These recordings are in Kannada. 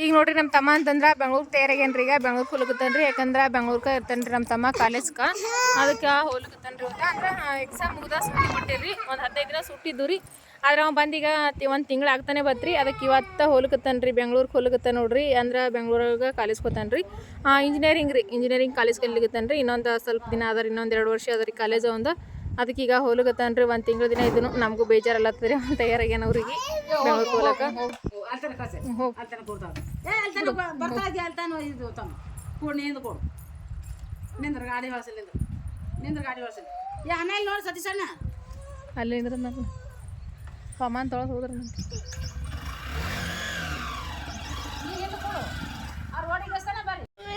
ಈಗ ನೋಡ್ರಿ ನಮ್ಮ ತಮ್ಮ ಅಂತಂದ್ರೆ ಬೆಂಗ್ಳೂರು ತಯಾರಾಗ್ಯಾನ್ರಿ. ಈಗ ಬೆಂಗ್ಳೂರು ಹೋಗ್ಲಕತ್ತಾನ್ರಿ. ಯಾಕಂದ್ರೆ ಬೆಂಗ್ಳೂರ್ಗೆ ಇರ್ತಾನ್ರಿ ನಮ್ಮ ತಮ್ಮ ಕಾಲೇಜ್ಗೆ. ಅದಕ್ಕೆ ಹೋಗ್ಲಕತ್ತಾನ್ರಿ. ಅಂದ್ರೆ ಎಕ್ಸಾಮ್ ಮುಗ್ದ ಸುಟ್ಟಿ ಕೊಟ್ಟಿರಿ. ಒಂದು 15 ದಿನ ಸುಟ್ಟಿದ್ದು ರೀ. ಆದ್ರೆ ಅವ್ನು ಬಂದೀಗ ಒಂದು ತಿಂಗಳು ಆಗ್ತಾನೆ ಬತ್ರಿ. ಅದಕ್ಕೆ ಇವತ್ತು ಹೋಗ್ಲಕತ್ತಾನ್ರಿ. ಬೆಂಗ್ಳೂರ್ಗೆ ಹೋಗ್ಲಕತ್ತಾನ ನೋಡ್ರಿ. ಅಂದ್ರೆ ಬೆಂಗ್ಳೂರಾಗ ಕಾಲೇಜ್ಗೆ ಹೋಗ್ತಾನ್ರಿ. Engineering college ಕಲಿಕತ್ತಾನ್ರಿ. ಇನ್ನೊಂದು ಸ್ವಲ್ಪ ದಿನ ಅದ, ಇನ್ನೊಂದು 2 ವರ್ಷ ಅದ ರೀ ಕಾಲೇಜ್ ಒಂದು. ಅದಕ್ಕೆ ಈಗ ಹೋಗ್ಲಕತ್ತಾನ್ರಿ. ಒಂದು ತಿಂಗಳು ದಿನ ಇದನ್ನು ನಮಗೂ ಬೇಜಾರಲ್ಲತ್ತದ್ರಿ. ಅವ್ನು ತಯಾರಾಗ್ಯಾನ ಅವ್ರಿಗೆ ಬೆಂಗ್ಳೂರ್ಗೆ ಹೋಗ್ಲಕ್ಕ. ಗಾಡಿ ಆಮೇಲೆ ನೋಡಿ ಸತೀಶಣ್ಣ ಅಲ್ಲೇ ಇದ್ರೆ ನಾನು ಸಾಮಾನು ತೊಳೆದು ಹೋದ್ರೆ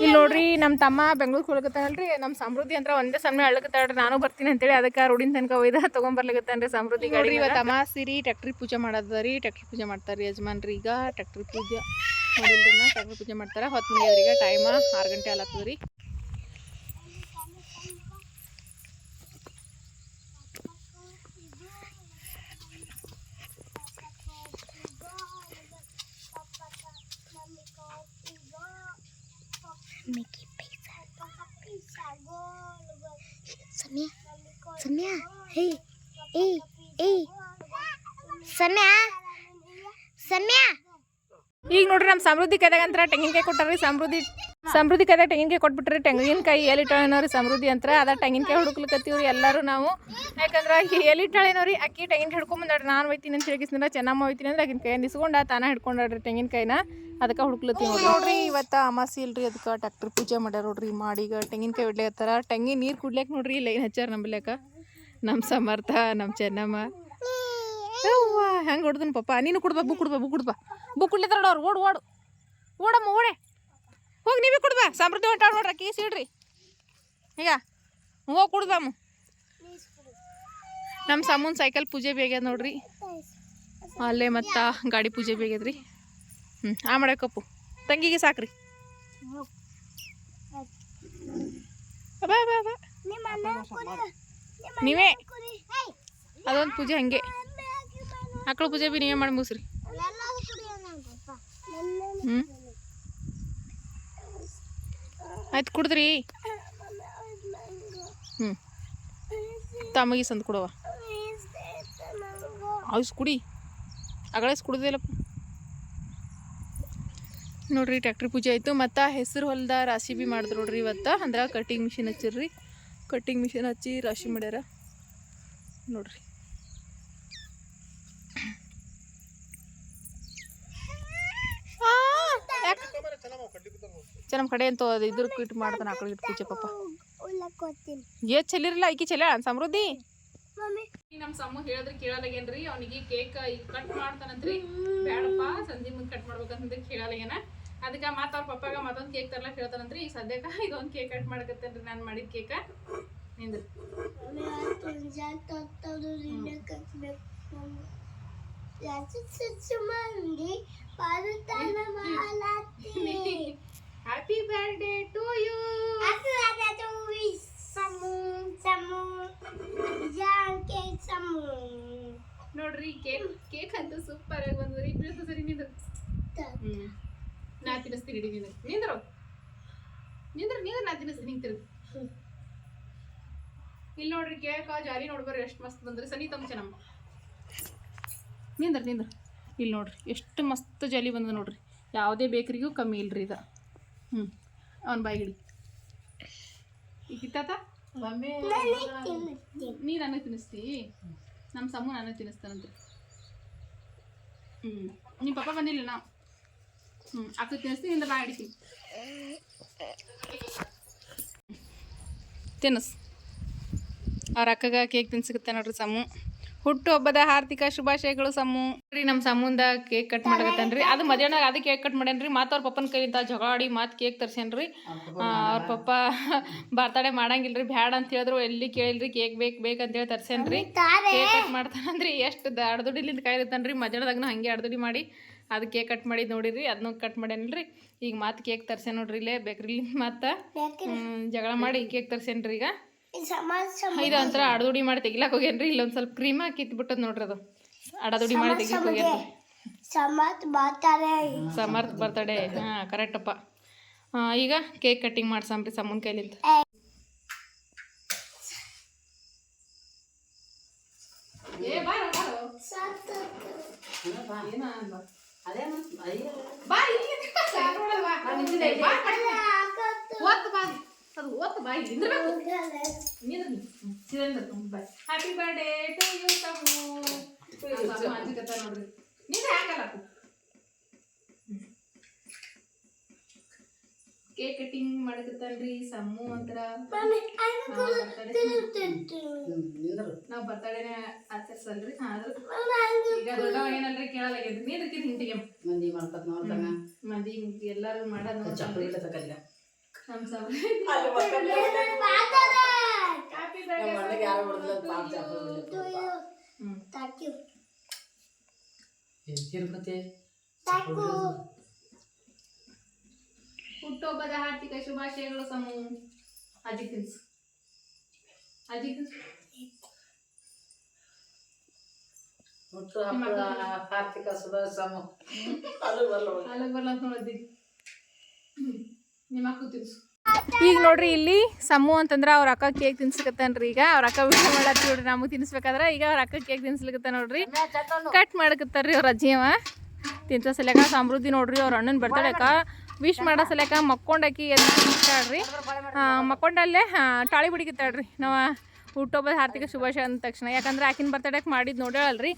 ಇಲ್ಲಿ ನೋಡ್ರಿ ನಮ್ಮ ತಮ್ಮ ಬೆಂಗ್ಳೂರ್ಗೆ ಹೋಗ್ಲಕತ್ತಾನಲ್ರಿ. ನಮ್ಮ ಸಮೃದ್ಧಿ ಅಂತ ಒಂದೇ ಸಮಯ ಅಳ್ಳಕತ್ತಾಳ್ರಿ. ನಾನು ಬರ್ತೀನಿ ಅಂತೇಳಿ ಅದಕ್ಕೆ ರೋಡಿನ ತನಕ ಒಯ್ದ ತೊಗೊಂಬರ್ಲಿಕತ್ತಾನ್ರಿ ಸಮೃದ್ಧಿ ಗಾಡಿ. ಇವತ್ತು ಅಮಾವಾಸ್ಯೆ ಟ್ಯಾಕ್ಟ್ರಿ ಪೂಜೆ ಮಾಡೋದ ರೀ. ಟ್ಯಾಕ್ಟ್ರಿ ಪೂಜೆ ಮಾಡ್ತಾರೆ ಯಜಮಾನ್ರಿ. ಈಗ ಟ್ಯಾಕ್ಟ್ರಿ ಪೂಜೆ ಮಾಡಿಲ್ರಿ, ಟ್ಯಾಕ್ಟ್ರಿ ಪೂಜೆ ಮಾಡ್ತಾರೆ. 10 ಮುಗಿಯವ್ರಿಗೆ ಟೈಮ್ 6 ಗಂಟೆ ಆಗ್ಲತ್ತದ ರೀ. Samia, hey, Samia. ಈಗ ನೋಡ್ರಿ ನಮ್ಮ ಸಮೃದ್ಧಿ ಕೈದಾಗ ಅಂತ ತೆಂಗಿನಕಾಯಿ ಕೊಟ್ಟಾರ್ರಿ. ಸಮೃದ್ಧಿ ಕೈದಾಗ ತೆಂಗಿನಕಾಯಿ ಕೊಟ್ಬಿಟ್ರಿ. ತೆಂಗಿನಕಾಯಿ ಎಲಿಟ್ಟಾಳೇನೋರಿ ಸಮೃದ್ಧಿ ಅಂತ. ಅದ ತೆಂಗಿನಕಾಯಿ ಹುಡುಕ್ಲಿಕತ್ತೀವ್ರಿ ಎಲ್ಲರೂ ನಾವು. ಯಾಕಂದ್ರೆ ಆಕಿ ಎಲಿಟ್ಟಾಳೇನೋರಿ. ಅಕ್ಕಿ ತೆಂಗಿನ ಹಿಡ್ಕೊಂಬಂದಾಡ್ರಿ. ನಾನು ಒಯ್ತೀನಿ ಅಂತ ಹೇಳಿದ್ರೆ ಚೆನ್ನಮ್ಮ ಒಯ್ತೀನಿ ಅಂದ್ರೆ ಆಕಿನ ಕೈಯನ್ನು ಇಸ್ಕೊಂಡ ತಾನ ಹಿಡ್ಕೊಂಡಾಡ್ರಿ ತೆಂಗಿನಕಾಯಿನ. ಅದಕ್ಕೆ ಹುಡುಕ್ಲತ್ತೀವಿ ನೋಡ್ರಿ. ಇವತ್ತು ಅಮಾಸಿ ಇಲ್ರಿ, ಅದಕ್ಕೆ ಟ್ಯಾಕ್ಟ್ರಿ ಪೂಜೆ ಮಾಡ್ಯಾರ ನೋಡ್ರಿ. ಮಾಡಿ ಈಗ ತೆಂಗಿನಕಾಯಿ ಹೊಡ್ಲಿಕತ್ತಾರ. ತೆಂಗಿನ ನೀರು ಕುಡ್ಲಿಕ್ಕೆ ನೋಡ್ರಿ ಲೈನ್ ಹಚ್ಚಾರ ನಂಬಲ್ಯಾಕ. ನಮ್ಮ ಸಮರ್ಥ, ನಮ್ಮ ಚೆನ್ನಮ್ಮ. ಹೆಂಗೆ ಹೊಡ್ದನ್ ಪಪ್ಪ. ನೀನು ಕುಡ್ಬಾ, ಬುಕ್ ಕುಡ್ಲಿತ್ತಾರ ಅವ್ರು. ಓಡಮ್ಮ ಓಡೆ ಹೋಗಿ. ನೀವೇ ಕುಡ್ಬಾ. ಸಮೃದ್ಧಿ ಹೊಂಟಾಳ ನೋಡ್ರಿ. ಕೀಸ್ ಇಡ್ರಿ ಈಗ ಹೋಗಿ ಕುಡ್ದಮ್ಮ. ನಮ್ಮ ಸಮೂನ್ ಸೈಕಲ್ ಪೂಜೆ ಬೇಗ್ಯದ ನೋಡ್ರಿ. ಅಲ್ಲೇ ಮತ್ತು ಗಾಡಿ ಪೂಜೆ ಬೇಗ್ಯದ್ರಿ. ಆ ಮಾಡಕ್ಕಪ್ಪು ತಂಗಿಗೆ ಸಾಕ್ರಿ. ನೀವೇ ಅದೊಂದು ಪೂಜೆ ಹಂಗೆ. ಮಕ್ಕಳು ಪೂಜೆ ಬಿ ನೀವೇ ಮಾಡಿ ಮುಗಿಸ್ರಿ. ಆಯ್ತು ಕುಡಿದ್ರಿ. ತಮ್ಮಗಿ ಸಂದು ಕೊಡವ. ಅವ್ಸ್ ಕುಡಿ. ಅಗಳಸ್ ಕುಡ್ದಿಲ್ಲಪ್ಪ ನೋಡ್ರಿ. ಟ್ಯಾಕ್ಟ್ರಿ ಪೂಜೆ ಆಯಿತು. ಮತ್ತು ಹೆಸರು ಹೊಲ್ದ ರಾಶಿ ಬಿ ಮಾಡಿದ್ರು ನೋಡ್ರಿ ಇವತ್ತು. ಅಂದ್ರೆ ಕಟ್ಟಿಂಗ್ ಮಿಷಿನ್ ಹಚ್ಚಿರ್ರಿ. ಕಟ್ಟಿಂಗ್ ಮಿಷಿನ್ ಹಚ್ಚಿ ರಾಶಿ ಮಾಡ್ಯಾರ ನೋಡ್ರಿ. ನಮ್ಮ ಕಡೆ ಅಂತ ಇದ್ರ ಇಟ್ಟು ಮಾಡ್ತಾನೆ ಆಕಳು ಇಟ್ಟು ಪೂಜೆ ಪಾಪ. ಚೆಲ್ಲಿರಲ್ಲ ಈಕಿ ಚೆಲ್ಲ ಸಮೃದ್ಧಿ. ನಮ್ಮ ಸಮ್ಮ ಹೇಳಿದ್ರೆ ಕೇಳಲಾಗೇನ್ರಿ. ಅವನಿಗೆ ಕೇಕ್ ಈಗ ಕಟ್ ಮಾಡ್ತಾನಂತ್ರಿ. ಬೇಡಪ್ಪ ಸಂಜೆ ಮುಂದೆ ಕಟ್ ಮಾಡ್ಬೇಕಂತ ಕೇಳಲಾಗೇನ. ಅದಕ್ಕೆ ಮತ್ತು ಅವ್ರ ಪಪ್ಪಾಗ ಮತ್ತೊಂದು ಕೇಕ್ ತರ್ಲಕ್ಕೆ ಹೇಳ್ತಾನಂತ್ರಿ. ಈಗ ಸದ್ಯಕ್ಕೆ ಇದೊಂದು ಕೇಕ್ ಕಟ್ ಮಾಡಕತ್ತೇನ್ರಿ. ನಾನು ಮಾಡಿದ ಕೇಕ ನಿಂದು. ಹ್ಯಾಪಿ ಬರ್ಡೇ ಟು ಯು ನೋಡ್ರಿ. ಕೇಕ್ ಅಂತೂ ಸೂಪರ್ ಆಗಿ ಬಂದ್ರಿ. ಇಬ್ಬರು ಸರಿ ನಿಂದ್ರು. ನಾ ತಿನ್ನಿಸ್ತೀನಿ. ಇಡಿ ನಿಂದ್ರು ನಾ ತಿನ್ನಿಸ್ತೀನಿ. ಹಿಂಗೆ ತಿರುಗಿ ಇಲ್ಲಿ ನೋಡ್ರಿ. ಕೇಕ್ ಜಾರಿ ನೋಡ್ಬರ್ರಿ ಎಷ್ಟು ಮಸ್ತ್ ಬಂದ್ರಿ. ಸನಿ ತಮ್ಮ ಚೆನ್ನಮ್ಮ ನಿಂದ್ರ ಇಲ್ಲಿ ನೋಡ್ರಿ ಎಷ್ಟು ಮಸ್ತ್ ಜಾಲಿ ಬಂದ ನೋಡ್ರಿ. ಯಾವುದೇ ಬೇಕ್ರಿಗೂ ಕಮ್ಮಿ ಇಲ್ರಿ ಇದು. ಅವನ ಬಾಯಿಗಿಡಿ ಈಗ ತಾತ ನೀ ನನಗೆ ತಿನ್ನಿಸ್ತಿ. ನಮ್ಮ ಸಮ್ಮು ನನಗೆ ತಿನ್ನಿಸ್ತಾನಂತ್ರಿ. ನಿಮ್ಮ ಪಪ್ಪ ಬಂದಿಲ್ಲ ನಾ. ಅಕ್ಕ ತಿನ್ನಿಸ್ತೀನಿ. ಇಂದ ಬಾಯಿ ಹಿಡಿತೀನಿ. ತಿನ್ನಿಸ್. ಅವ್ರ ಅಕ್ಕಗ ಕೇಕ್ ತಿನ್ಸಿಕತ್ತೆ ನೋಡ್ರಿ ಸಮ್ಮು. ಹುಟ್ಟುಹಬ್ಬದ ಹಾರ್ದಿಕ ಶುಭಾಶಯಗಳು ಸಮ್ಮು. ನಮ್ಮ ಸಮ್ಮುಂದ ಕೇಕ್ ಕಟ್ ಮಾಡಕತ್ತೇನ್ರಿ. ಅದು ಮಧ್ಯಾಹ್ನ ಅದು ಕೇಕ್ ಕಟ್ ಮಾಡೇನ್ರಿ. ಮತ್ತು ಅವ್ರ ಪಪ್ಪನ ಕೈಯಿಂದ ಜಗಾಡಿ ಮತ್ತು ಕೇಕ್ ತರ್ಸೇನ್ರಿ. ಅವ್ರ ಪಪ್ಪ ಬರ್ತಡೇ ಮಾಡಂಗಿಲ್ರಿ, ಬ್ಯಾಡ ಅಂತ ಹೇಳಿದ್ರು. ಎಲ್ಲಿ ಕೇಳಿಲ್ರಿ. ಕೇಕ್ ಬೇಕಂತೇಳಿ ತರ್ಸೇನ್ರಿ. ಕೇಕ್ ಕಟ್ ಮಾಡ್ತಾನಂದ್ರಿ. ಎಷ್ಟು ಅಡ್ದುಡಿಲಿಂದ ಕಾಯ್ದಿರ್ತಾನ್ರಿ. ಮಧ್ಯಾಹ್ನದಾಗನು ಹಂಗೆ ಅಡ್ದುಡಿ ಮಾಡಿ ಅದು ಕೇಕ್ ಕಟ್ ಮಾಡಿದ್ದು ನೋಡಿರಿ. ಅದನ್ನೂ ಕಟ್ ಮಾಡೇನ್ರಿ. ಈಗ ಮತ್ತು ಕೇಕ್ ತರ್ಸೇನ್ ನೋಡ್ರಿ. ಇಲ್ಲೇ ಬೇಕ್ರಿಲಿ ಮತ್ತು ಜಗಳ ಮಾಡಿ ಕೇಕ್ ತರ್ಸೇನ್ರಿ. ಈಗ ಇದು ಒಂಥರ ಅಡದುಡಿ ಮಾಡಿ ತೆಗಿಲಾಕ ಹೋಗ್ಯೇನ್ರಿ. ಇಲ್ಲೊಂದು ಸ್ವಲ್ಪ ಕ್ರೀಮ್ ಹಾಕಿ ಇಟ್ಬಿಟ್ಟದ್ ನೋಡ್ರಿ. ಅದು ಅಡದುಡಿ ಮಾಡಿ ತೆಗಿಲಾಕ ಹೋಗ್ಯೇನ್ರಿ. ಸಮತ್ ಮಾತಾರೆ ಸಮರ್ಥ ಬರ್ತಡೇ ಹಾಂ ಕರೆಕ್ಟಪ್ಪ. ಈಗ ಕೇಕ್ ಕಟ್ಟಿಂಗ್ ಮಾಡ್ಸಂಬ್ರಿ ಸಮ್ಮನ ಕೈಲಿಂದ. ಅದೇ ಹ್ಯಾಪಿ ಬರ್ಡೇ ಟು ಯು ಸಮು. ನೋಡ್ರಿ ನಿಂದ್ರೆ ಹಾಕಲ್ಲ ಕೇಕ್ ಕಟ್ಟಿಂಗ್ ಮಾಡಕತ್ತಲ್ರಿ ಸಮ್ಮು ಅಂತರ. ನಾವ್ ಬರ್ತಡೇನ ಆಚರಿಸಲ್ರಿ. ಆದ್ರೂ ಈಗ ದೊಡ್ಡವ ಏನಲ್ರಿ ಕೇಳಲಾಗ್ಯದ್ರಿ. ನೀರ್ಕಿನ್ ಹಿಂಟಿಗೆ ಮಂದಿ ಮಾಡ್ತದ ನೋಡ್ತಾನ ಮಂದಿ ಎಲ್ಲಾರು ಮಾಡೋದು ಚಪ್ಪಲಿ ತಕಲ್ಲ ನಮ್ ಸಮ. ಯಾರು ಬಿಡಲ್ಲ ಪಾಪ ಚಪ್ಪಲಿ ಹುಟ್ಟುಹಬ್ಬದ ಹಾರ್ದಿಕ ಶುಭಾಶಯಗಳು ಸಮು. ಅಜ್ಜಿ ತಿನ್ಸು ಅಜ್ಜಿ ತಿನ್ಸು. ಹುಟ್ಟುಹಬ್ಬದ ಹಾರ್ದಿಕ ಶುಭಾಶಯ. ಅದು ಬರಲ್ಲ ಅಂತ ನೋಡಿದ್ವಿ. ನಿಮ್ಮ ಅಕ್ಕ ತಿನ್ಸು. ಈಗ ನೋಡ್ರಿ ಇಲ್ಲಿ ಸಮ್ಮು ಅಂತಂದ್ರೆ ಅವ್ರ ಅಕ್ಕ ಕೇಕ್ ತಿನ್ಸಕತ್ತಾನ್ರಿ. ಈಗ ಅವ್ರ ಅಕ್ಕ ವಿಡಿಯೋ ಮಾಡತ್ತಿ ನೋಡ್ರಿ ನಮಗೆ ತಿನ್ಸ್ಬೇಕಾದ್ರೆ. ಈಗ ಅವ್ರ ಅಕ್ಕ ಕೇಕ್ ತಿನ್ಸ್ಲಿಕತ್ತ ನೋಡ್ರಿ. ಕಟ್ ಮಾಡಕತ್ತಾರ್ರಿ ಅವ್ರ ಅಜ್ಜಿಯವ ತಿನ್ಸೋ ಸಲ್ಯಾಕ. ಸಮೃದ್ಧಿ ನೋಡ್ರಿ ಅವ್ರ ಅಣ್ಣನ ಬರ್ತಡೇಕ ವಿಶ್ ಮಾಡೋ ಸಲ್ಯಾಕ ಮಕ್ಕೊಂಡಾಕಿ ಎದ್ದಾಳ್ರಿ. ಮಕ್ಕೊಂಡಲ್ಲೇ ಟಾಳಿ ಬಿಡಿಕತ್ತಾಳ್ರಿ ನಾವು ಹುಟ್ಟುಹಬ್ಬದ ಹಾರ್ದಿಕ ಶುಭಾಶಯ ಅಂದ ತಕ್ಷಣ. ಯಾಕಂದ್ರೆ ಆಕಿನ ಬರ್ತಡೇಗೆ ಮಾಡಿದ್ದು ನೋಡ್ಯಾಳಲ್ರಿ.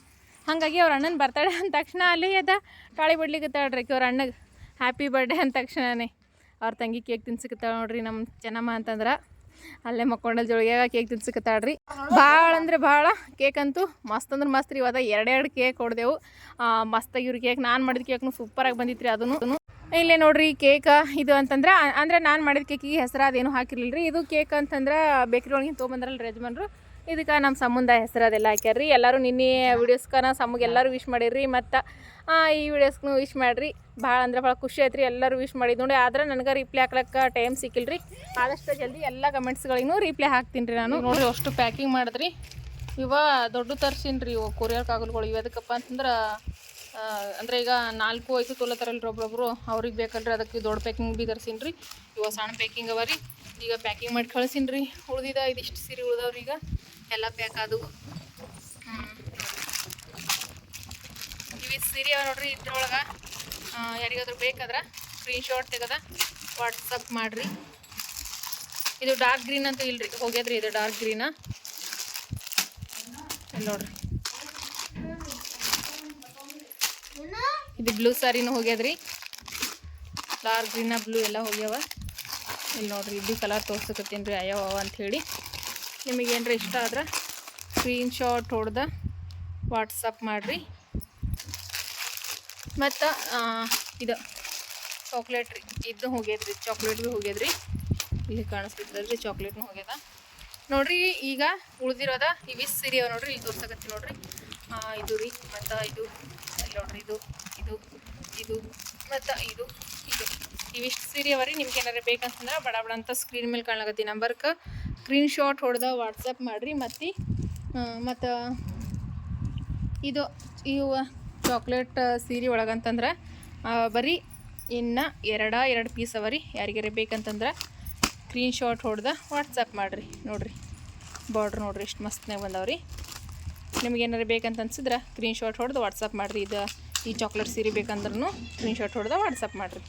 ಹಾಗಾಗಿ ಅವ್ರ ಅಣ್ಣನ ಬರ್ತಡೇ ಅಂದ ತಕ್ಷಣ ಅಲ್ಲಿ ಎದ್ದ ಟಾಳಿ ಬಿಡ್ಲಿಕತ್ತಾಳ್ರಿ ಅವ್ರ ಅಣ್ಣಗೆ ಹ್ಯಾಪಿ ಬರ್ಡೇ ಅಂದ ತಕ್ಷಣನೇ. ಅವ್ರ ತಂಗಿ ಕೇಕ್ ತಿನ್ಸಕತ್ತಾಳ ನೋಡ್ರಿ ನಮ್ಮ ಚೆನ್ನಮ್ಮ ಅಂತಂದ್ರೆ. ಅಲ್ಲೇ ಮಕ್ಕೊಂಡಲ್ಲಿ ಜೋಳಿಗೆ ಕೇಕ್ ತಿನ್ಸಕತ್ತಾಳ್ರಿ. ಭಾಳ ಅಂದ್ರೆ ಭಾಳ ಕೇಕ್ ಅಂತೂ ಮಸ್ತ್ ಅಂದ್ರೆ ಮಸ್ತ್ ರೀ. ಇವಾಗ ಎರಡೆರಡು ಕೇಕ್ ಹೊಡೆದೆವು. ಮಸ್ತಾಗಿವ್ರಿ ಕೇಕ್. ನಾನು ಮಾಡಿದ ಕೇಕ್ನು ಸೂಪರಾಗಿ ಬಂದಿತ್ತು ರೀ. ಅದನ್ನು ಇಲ್ಲೇ ನೋಡ್ರಿ ಕೇಕ್ ಇದು ಅಂತಂದ್ರೆ ಅಂದರೆ ನಾನು ಮಾಡಿದ ಕೇಕಿಗೆ ಹೆಸರು ಅದೇನು ಹಾಕಿರ್ಲಿಲ್ಲ ರೀ. ಇದು ಕೇಕ್ ಅಂತಂದ್ರೆ ಬೇಕ್ರಿ ಒಳಗಿನ ತೊಗೊಂಬಂದ್ರಲ್ಲ ಯಜಮಾನ್ರು. ಇದಕ್ಕೆ ನಮ್ಮ ಸಂಬಂಧ ಹೆಸರು ಅದೆಲ್ಲ ಹಾಕ್ಯಾರ್ರಿ. ಎಲ್ಲರೂ ನಿನ್ನೆ ವೀಡಿಯೋಸ್ಕನ ಸಮ್ಮಗೆ ಎಲ್ಲರೂ ವಿಶ್ ಮಾಡಿರಿ. ಮತ್ತು ಈ ವಿಡಿಯೋಸ್ಗೂ ವಿಶ್ ಮಾಡಿರಿ. ಭಾಳ ಅಂದ್ರೆ ಭಾಳ ಖುಷಿ ಆಯ್ತು ರೀ. ಎಲ್ಲರೂ ವಿಶ್ ಮಾಡಿದ್ದು ನೋಡಿ. ಆದ್ರೆ ನನಗೆ ರಿಪ್ಲೈ ಹಾಕ್ಲಿಕ್ಕೆ ಟೈಮ್ ಸಿಕ್ಕಿಲ್ಲ ರೀ. ಆದಷ್ಟು ಜಲ್ದಿ ಎಲ್ಲ ಕಮೆಂಟ್ಸ್ಗಳಿಗೂ ರಿಪ್ಲೈ ಹಾಕ್ತೀನಿ ರೀ ನಾನು. ನೋಡಿರಿ ಅಷ್ಟು ಪ್ಯಾಕಿಂಗ್ ಮಾಡಿದ್ರಿ. ಇವ ದೊಡ್ಡ ತರ್ಸೀನಿ ರೀ ಇವು ಕೊರಿಯರ್ ಕಾಗಲ್ಗಳು. ಇವು ಎದಕ್ಕಪ್ಪ ಅಂತಂದ್ರೆ ಅಂದರೆ ಈಗ 4-5 ತೊಲತಾರಲ್ರಿ ಒಬ್ಬೊಬ್ರು. ಅವ್ರಿಗೆ ಬೇಕಲ್ರಿ ಅದಕ್ಕೆ ದೊಡ್ಡ ಪ್ಯಾಕಿಂಗ್ ಭೀ ತರ್ಸೀನಿ ರೀ. ಇವ ಸಣ್ಣ ಪ್ಯಾಕಿಂಗ್ ಅವ ರೀ. ಈಗ ಪ್ಯಾಕಿಂಗ್ ಮಾಡಿ ಕಳ್ಸೀನಿ ರೀ. ಉಳ್ದಿದ ಇದಿಷ್ಟು ಸೀರೆ ಉಳ್ದವ್ರಿ. ಈಗ ಎಲ್ಲ ಪ್ಯಾಕ್ ಆದವು. ಇವು ಸೀರೆ ಅವ ನೋಡ್ರಿ. ಇದ್ರೊಳಗೆ ಯಾರಿಗಾದ್ರೂ ಬೇಕಾದ್ರೆ ಸ್ಕ್ರೀನ್ಶಾಟ್ ತೆಗೆದ ವಾಟ್ಸಪ್ ಮಾಡಿರಿ. ಇದು ಡಾರ್ಕ್ ಗ್ರೀನ್ ಅಂತೂ ಇಲ್ರಿ, ಹೋಗ್ಯದ್ರಿ. ಇದು ಡಾರ್ಕ್ ಗ್ರೀನ ನೋಡ್ರಿ. ಇದು ಬ್ಲೂ ಸ್ಯಾರಿನೂ ಹೋಗ್ಯದ್ರಿ. ಡಾರ್ಕ್ ಗ್ರೀನ ಬ್ಲೂ ಎಲ್ಲ ಹೋಗ್ಯಾವ. ಇಲ್ಲಿ ನೋಡ್ರಿ ಇದು ಕಲರ್ ತೋರ್ಸಕತ್ತೀನಿ ರೀ ಅಯ್ಯವ ಅಂಥೇಳಿ. ನಿಮಗೇನ್ರ ಇಷ್ಟ ಆದ್ರೆ ಸ್ಕ್ರೀನ್ಶಾಟ್ ಹೊಡೆದ ವಾಟ್ಸಪ್ ಮಾಡಿರಿ. ಮತ್ತು ಇದು ಚಾಕ್ಲೇಟ್ ರೀ. ಇದು ಹೋಗ್ಯದ್ರಿ. ಚಾಕ್ಲೇಟ್ ಭೀ ಹೋಗ್ಯದ್ರಿ. ಇಲ್ಲಿ ಕಾಣಿಸ್ತಿದ್ದಲ್ರಿ ಚಾಕ್ಲೇಟ್ನೂ ಹೋಗ್ಯದ ನೋಡ್ರಿ. ಈಗ ಉಳ್ದಿರೋದ ಇವು ಸೀರೆ ಅವ ನೋಡ್ರಿ. ಇಲ್ಲಿ ತೋರ್ಸಕತ್ತಿ ನೋಡ್ರಿ. ಇದು ರೀ. ಮತ್ತು ಇದು ಇಲ್ಲಿ ನೋಡ್ರಿ. ಇದು ಇದು ಇದು ಮತ್ತು ಇದು ಇದು ಇವಿಷ್ಟು ಸೀರೆ ಅವ ರೀ. ನಿಮ್ಗೆ ಏನಾರು ಬೇಕಂತಂದ್ರೆ ಬಡ ಬಡ ಅಂತ ಸ್ಕ್ರೀನ್ ಮೇಲೆ ಕಾಣಕತ್ತಿ ನಂಬರ್ಗೆ ಸ್ಕ್ರೀನ್ಶಾಟ್ ಹೊಡೆದ ವಾಟ್ಸಪ್ ಮಾಡಿರಿ. ಮತ್ತು ಇದು ಇವು ಚಾಕ್ಲೇಟ್ ಸೀರೆ ಒಳಗಂತಂದ್ರೆ ಬರೀ ಇನ್ನು ಎರಡು ಪೀಸ್ ಅವ ರೀ. ಯಾರಿಗಾರ ಬೇಕಂತಂದ್ರೆ ಸ್ಕ್ರೀನ್ಶಾಟ್ ಹೊಡೆದ ವಾಟ್ಸಪ್ ಮಾಡಿರಿ. ನೋಡಿರಿ ಬಾರ್ಡ್ರ್ ನೋಡಿರಿ ಎಷ್ಟು ಮಸ್ತ್ನಾಗ ಬಂದವ್ರಿ. ನಿಮ್ಗೆ ಏನಾರು ಬೇಕಂತ ಅನ್ಸಿದ್ರೆ ಸ್ಕ್ರೀನ್ಶಾಟ್ ಹೊಡೆದು ವಾಟ್ಸಪ್ ಮಾಡಿರಿ. ಇದು ಈ ಚಾಕ್ಲೇಟ್ ಸೀರೆ ಬೇಕಂದ್ರೂ ಸ್ಕ್ರೀನ್ಶಾಟ್ ಹೊಡೆದ ವಾಟ್ಸಪ್ ಮಾಡಿರಿ.